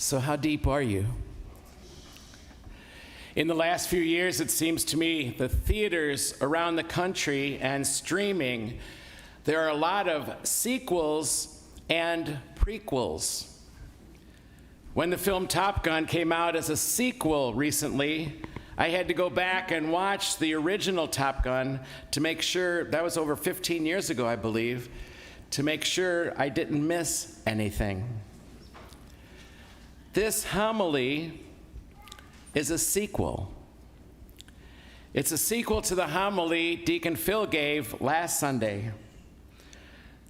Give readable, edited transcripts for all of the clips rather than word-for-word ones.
So how deep are you? In the last few years, it seems to me, the theaters around the country and streaming, there are a lot of sequels and prequels. When the film Top Gun came out as a sequel recently, I had to go back and watch the original Top Gun to make sure, that was over 15 years ago, I believe, to make sure I didn't miss anything. This homily is a sequel. It's a sequel to the homily Deacon Phil gave last Sunday.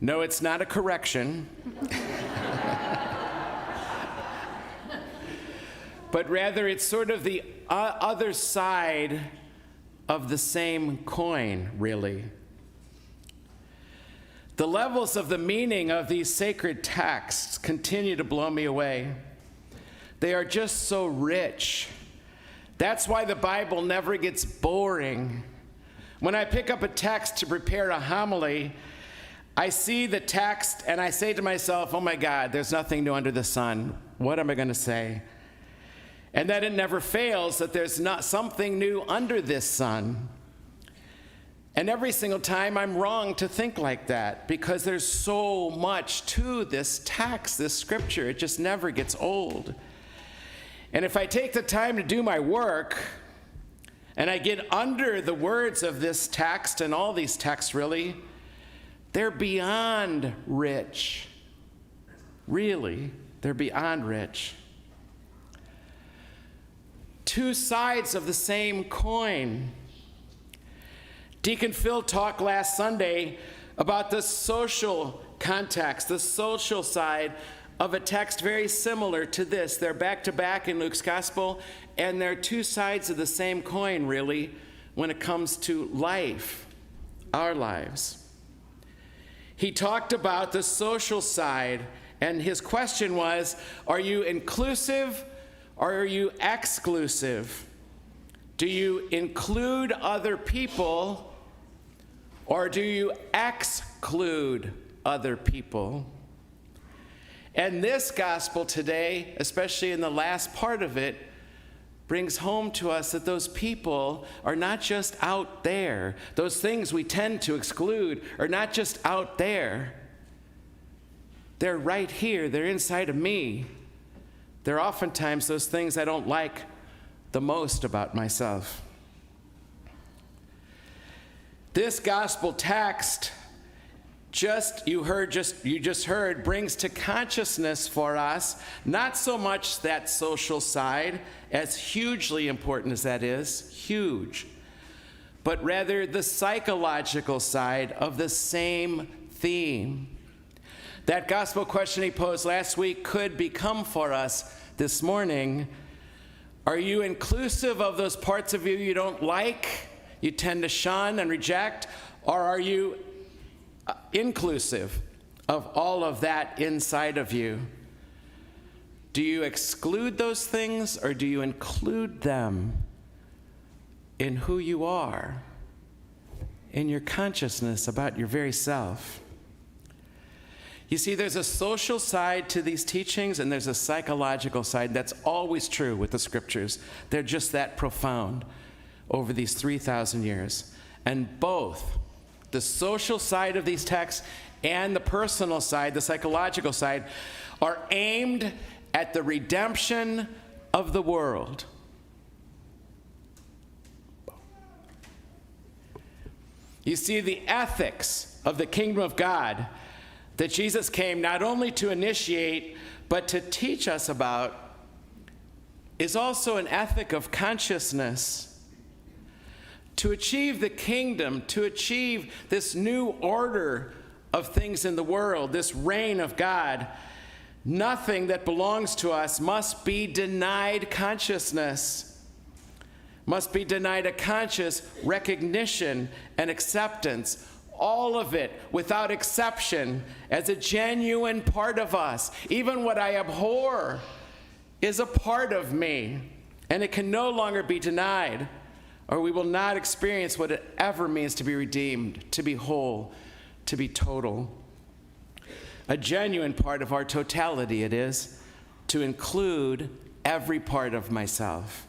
No, it's not a correction. But rather, it's sort of the other side of the same coin, really. The levels of the meaning of these sacred texts continue to blow me away. They are just so rich. That's why the Bible never gets boring. When I pick up a text to prepare a homily, I see the text and I say to myself, oh my God, there's nothing new under the sun. What am I going to say? And then it never fails that there's not something new under this sun. And every single time I'm wrong to think like that because there's so much to this text, this scripture. It just never gets old. And if I take the time to do my work and I get under the words of this text and all these texts really, they're beyond rich. Really, they're beyond rich. Two sides of the same coin. Deacon Phil talked last Sunday about the social context, the social side of a text very similar to this. They're back to back in Luke's gospel, and they're two sides of the same coin, really, when it comes to life, our lives. He talked about the social side, and his question was, are you inclusive or are you exclusive? Do you include other people or do you exclude other people? And this gospel today, especially in the last part of it, brings home to us that those people are not just out there. Those things we tend to exclude are not just out there. They're right here. They're inside of me. They're oftentimes those things I don't like the most about myself. This gospel text you just heard brings to consciousness for us not so much that social side, as hugely important as that is, huge, but rather the psychological side of the same theme. That gospel question he posed last week could become for us this morning: are you inclusive of those parts of you don't like, you tend to shun and reject, or are you inclusive of all of that inside of you? Do you exclude those things or do you include them in who you are, in your consciousness about your very self? You see, there's a social side to these teachings and there's a psychological side. That's always true with the scriptures. They're just that profound over these 3,000 years. And both the social side of these texts and the personal side, the psychological side, are aimed at the redemption of the world. You see, the ethics of the kingdom of God that Jesus came not only to initiate, but to teach us about, is also an ethic of consciousness. To achieve the kingdom, to achieve this new order of things in the world, this reign of God, nothing that belongs to us must be denied consciousness, must be denied a conscious recognition and acceptance. All of it, without exception, as a genuine part of us. Even what I abhor is a part of me, and it can no longer be denied, or we will not experience what it ever means to be redeemed, to be whole, to be total. A genuine part of our totality it is, to include every part of myself.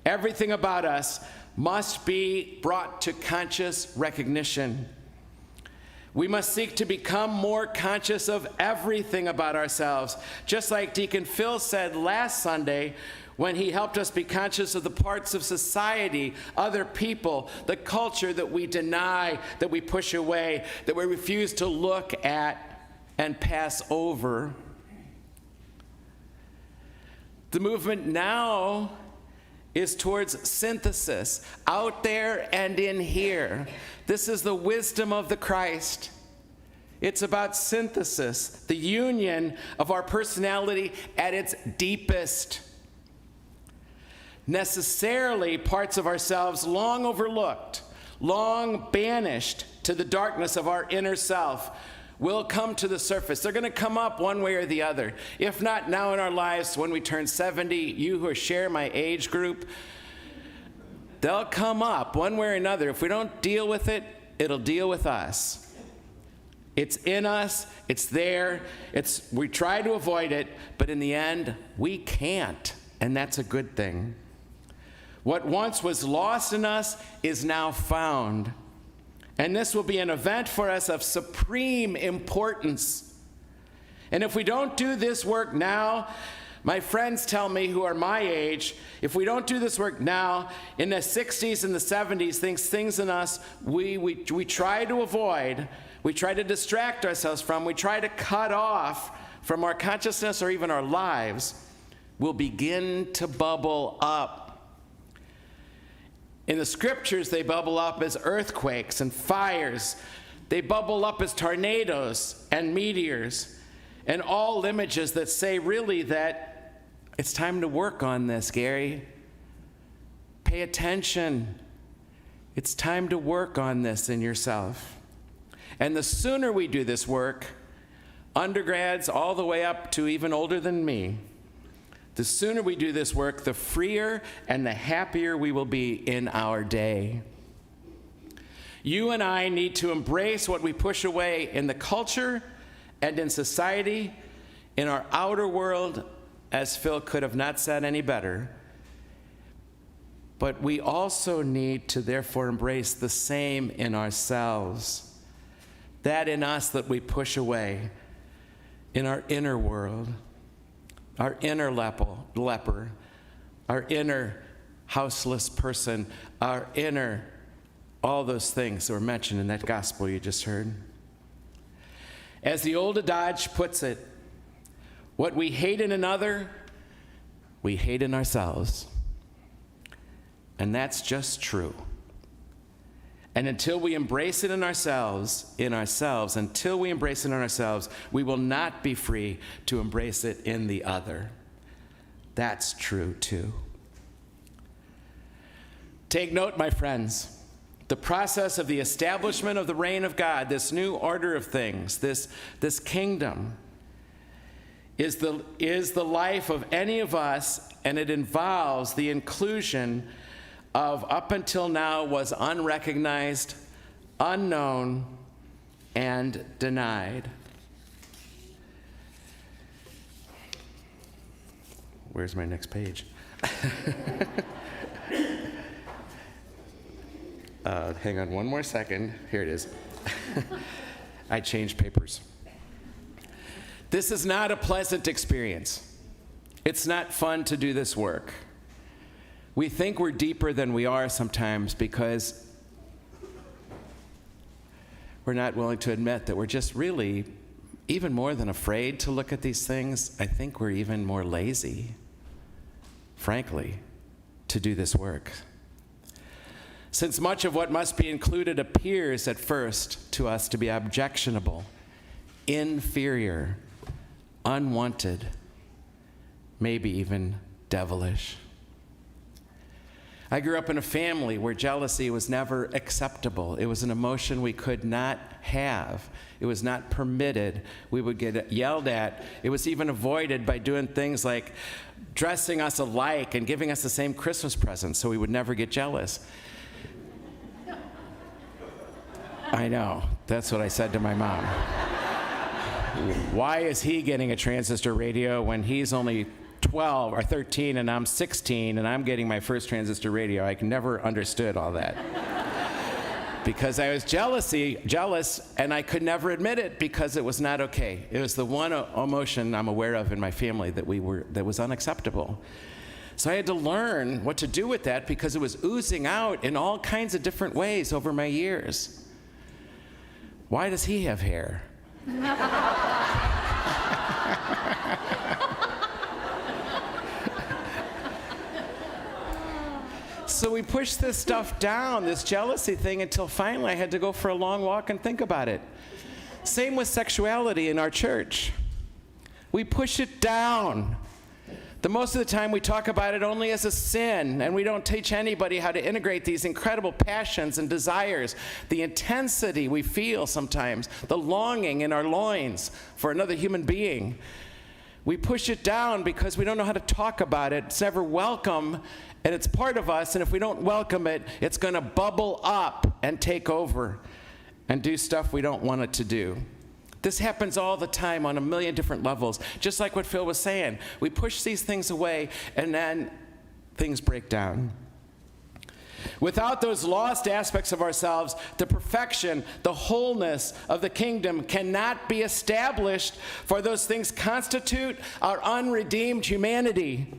Everything about us must be brought to conscious recognition. We must seek to become more conscious of everything about ourselves, just like Deacon Phil said last Sunday when he helped us be conscious of the parts of society, other people, the culture that we deny, that we push away, that we refuse to look at and pass over. The movement now is towards synthesis, out there and in here. This is the wisdom of the Christ. It's about synthesis, the union of our personality at its deepest. Necessarily, parts of ourselves long overlooked, long banished to the darkness of our inner self, will come to the surface. They're going to come up one way or the other. If not now in our lives, when we turn 70, you who share my age group, they'll come up one way or another. If we don't deal with it, it'll deal with us. It's in us, it's there, we try to avoid it, but in the end, we can't, and that's a good thing. What once was lost in us is now found. And this will be an event for us of supreme importance. And if we don't do this work now, my friends tell me who are my age, if we don't do this work now, in the 60s and the 70s, things in us we try to avoid, we try to distract ourselves from, we try to cut off from our consciousness or even our lives, will begin to bubble up. In the scriptures, they bubble up as earthquakes and fires. They bubble up as tornadoes and meteors, and all images that say really that it's time to work on this, Gary. Pay attention. It's time to work on this in yourself. And the sooner we do this work, undergrads all the way up to even older than me, the sooner we do this work, the freer and the happier we will be in our day. You and I need to embrace what we push away in the culture and in society, in our outer world, as Phil could have not said any better. But we also need to therefore embrace the same in ourselves. That in us that we push away, in our inner world. Our inner leper, our inner houseless person, our inner, all those things that were mentioned in that gospel you just heard. As the old adage puts it, what we hate in another, we hate in ourselves. And that's just true. And until we embrace it in ourselves, until we embrace it in ourselves, we will not be free to embrace it in the other. That's true too. Take note, my friends. The process of the establishment of the reign of God, this new order of things, this kingdom, is the life of any of us, and it involves the inclusion of up until now was unrecognized, unknown, and denied. Where's my next page? Hang on one more second. Here it is. I changed papers. This is not a pleasant experience. It's not fun to do this work. We think we're deeper than we are sometimes because we're not willing to admit that we're just really even more than afraid to look at these things. I think we're even more lazy, frankly, to do this work. Since much of what must be included appears at first to us to be objectionable, inferior, unwanted, maybe even devilish. I grew up in a family where jealousy was never acceptable. It was an emotion we could not have. It was not permitted. We would get yelled at. It was even avoided by doing things like dressing us alike and giving us the same Christmas presents so we would never get jealous. I know. That's what I said to my mom. Why is he getting a transistor radio when he's only 12 or 13 and I'm 16 and I'm getting my first transistor radio? I never understood all that. Because I was jealous, and I could never admit it because it was not okay. It was the one emotion I'm aware of in my family that was unacceptable. So I had to learn what to do with that because it was oozing out in all kinds of different ways over my years. Why does he have hair? So we pushed this stuff down, this jealousy thing, until finally I had to go for a long walk and think about it. Same with sexuality in our church. We push it down. Most of the time we talk about it only as a sin, and we don't teach anybody how to integrate these incredible passions and desires, the intensity we feel sometimes, the longing in our loins for another human being. We push it down because we don't know how to talk about it. It's never welcome, and it's part of us, and if we don't welcome it, it's going to bubble up and take over and do stuff we don't want it to do. This happens all the time on a million different levels, just like what Phil was saying. We push these things away, and then things break down. Without those lost aspects of ourselves, the perfection, the wholeness of the kingdom cannot be established, for those things constitute our unredeemed humanity.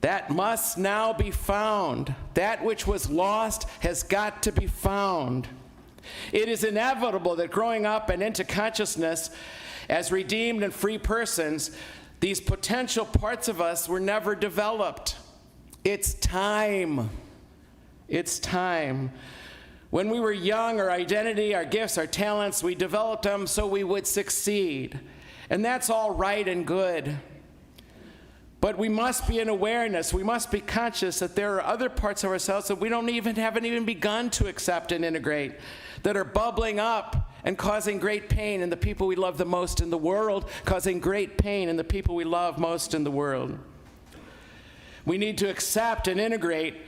That must now be found. That which was lost has got to be found. It is inevitable that growing up and into consciousness as redeemed and free persons, these potential parts of us were never developed. It's time. It's time. When we were young, our identity, our gifts, our talents, we developed them so we would succeed. And that's all right and good. But we must be in awareness, we must be conscious that there are other parts of ourselves that we haven't even begun to accept and integrate, that are bubbling up and causing great pain in the people we love the most in the world, causing great pain in the people we love most in the world. We need to accept and integrate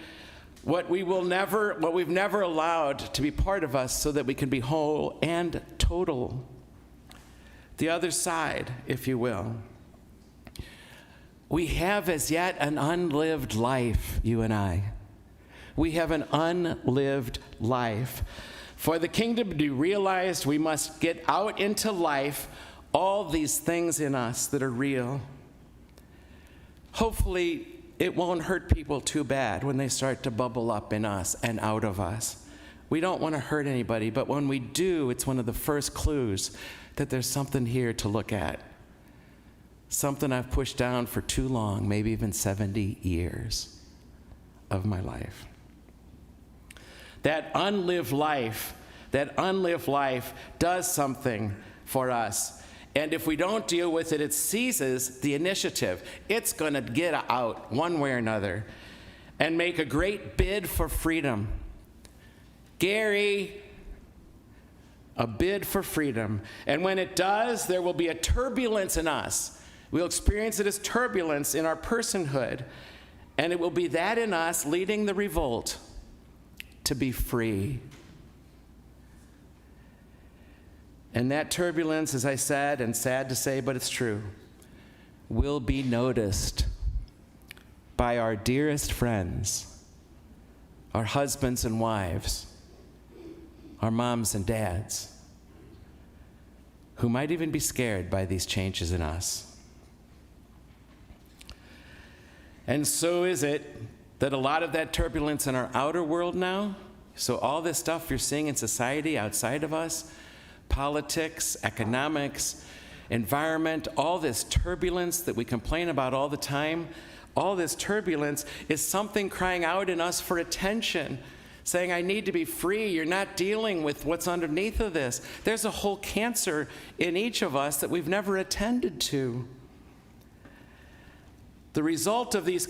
what we've never allowed to be part of us so that we can be whole and total. The other side, if you will. We have as yet an unlived life, you and I. We have an unlived life. For the kingdom to be realized, we must get out into life all these things in us that are real. Hopefully, it won't hurt people too bad when they start to bubble up in us and out of us. We don't want to hurt anybody, but when we do, it's one of the first clues that there's something here to look at. Something I've pushed down for too long, maybe even 70 years of my life. That unlived life does something for us. And if we don't deal with it, it seizes the initiative. It's going to get out one way or another and make a great bid for freedom. Gary, a bid for freedom. And when it does, there will be a turbulence in us. We'll experience it as turbulence in our personhood, and it will be that in us leading the revolt to be free. And that turbulence, as I said, and sad to say, but it's true, will be noticed by our dearest friends, our husbands and wives, our moms and dads, who might even be scared by these changes in us. And so is it that a lot of that turbulence in our outer world now, so all this stuff you're seeing in society outside of us, politics, economics, environment, all this turbulence that we complain about all the time, all this turbulence is something crying out in us for attention, saying, I need to be free. You're not dealing with what's underneath of this. There's a whole cancer in each of us that we've never attended to. The result is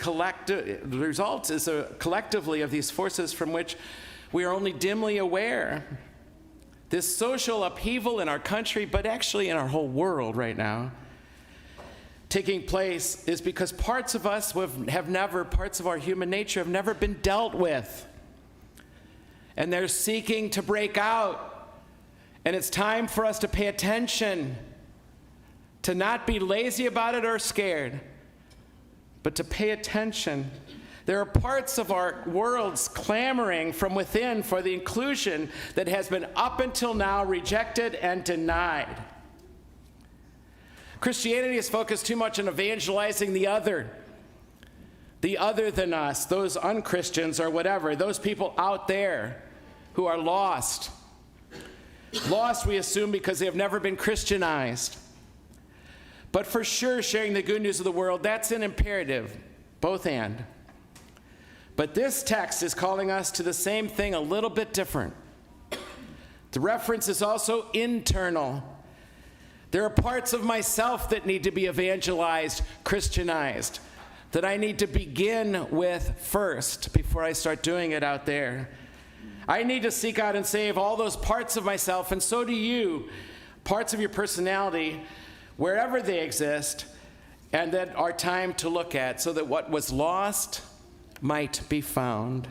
collectively of these forces from which we are only dimly aware. This social upheaval in our country, but actually in our whole world right now, taking place is because parts of us parts of our human nature have never been dealt with. And they're seeking to break out. And it's time for us to pay attention, to not be lazy about it or scared, but to pay attention. There are parts of our worlds clamoring from within for the inclusion that has been up until now rejected and denied. Christianity is focused too much on evangelizing the other than us, those unchristians or whatever, those people out there who are lost. Lost, we assume, because they have never been Christianized. But for sure, sharing the good news of the world, that's an imperative, both and. But this text is calling us to the same thing a little bit different. The reference is also internal. There are parts of myself that need to be evangelized, Christianized, that I need to begin with first before I start doing it out there. I need to seek out and save all those parts of myself, and so do you, parts of your personality, wherever they exist, and that are time to look at, so that what was lost might be found.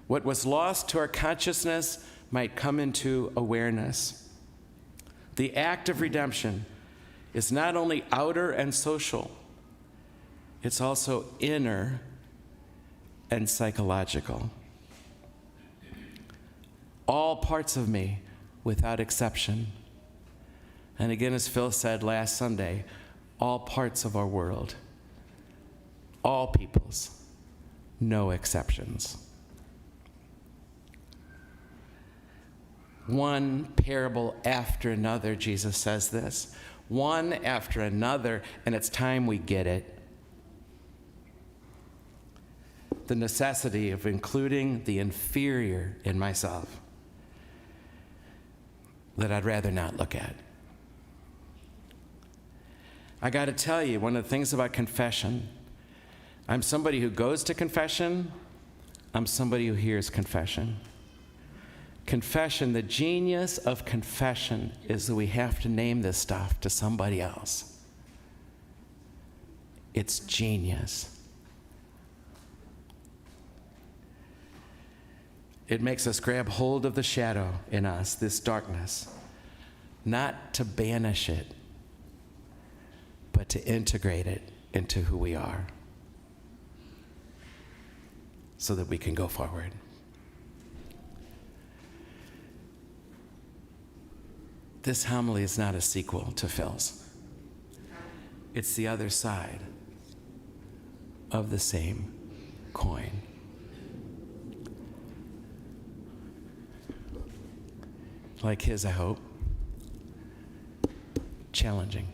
What was lost to our consciousness might come into awareness. The act of redemption is not only outer and social, it's also inner and psychological. All parts of me, without exception. And again, as Phil said last Sunday, all parts of our world, all peoples, no exceptions. One parable after another, Jesus says this. One after another, and it's time we get it. The necessity of including the inferior in myself that I'd rather not look at. I got to tell you, one of the things about confession, I'm somebody who goes to confession, I'm somebody who hears confession. Confession, the genius of confession is that we have to name this stuff to somebody else. It's genius. It makes us grab hold of the shadow in us, this darkness, not to banish it, but to integrate it into who we are so that we can go forward. This homily is not a sequel to Phil's. It's the other side of the same coin. Like his, I hope. Challenging.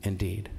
Indeed.